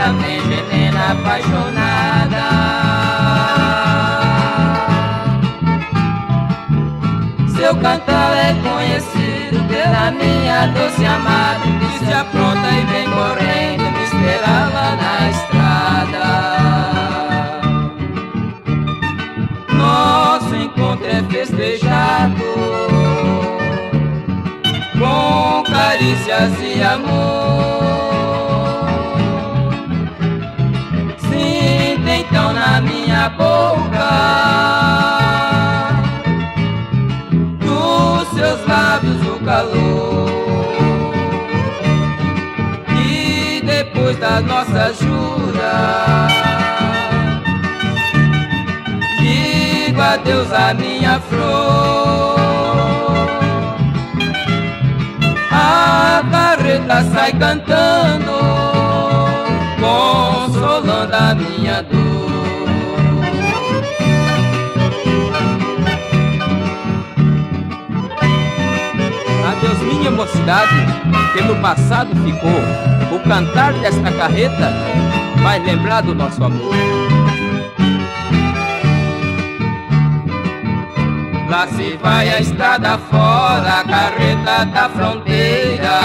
carreta vem gemendo apaixonada. Seu cantar é conhecido pela minha doce amada, que se apronta e vem correndo me esperar lá na estrada. Nosso encontro é festejado com carícias e amor. Sinta então na minha boca dos seus lábios o calor. E depois da nossa jura, digo adeus à minha flor. A carreta sai cantando, consolando a minha dor. Adeus minha mocidade, que no passado ficou. O cantar desta carreta vai lembrar do nosso amor. Lá se vai a estrada fora, a carreta da fronteira.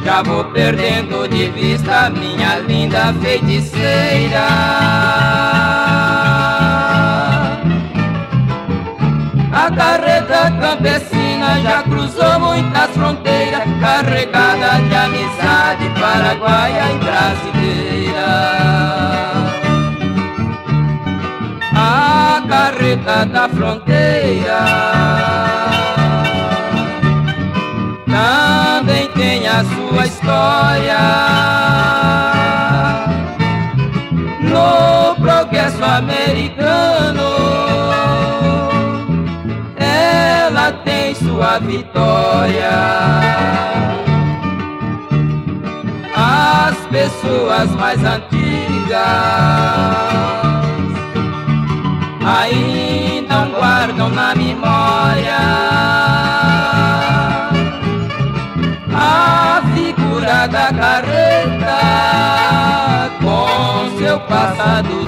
Já vou perdendo de vista minha linda feiticeira. A carreta campesina já cruzou muitas fronteiras, carregada de amizade paraguaia e brasileira. A carreta da fronteira também tem a sua história. No progresso americano ela tem sua vitória. As pessoas mais antigas ainda guardam na memória a figura da carreta com seu passado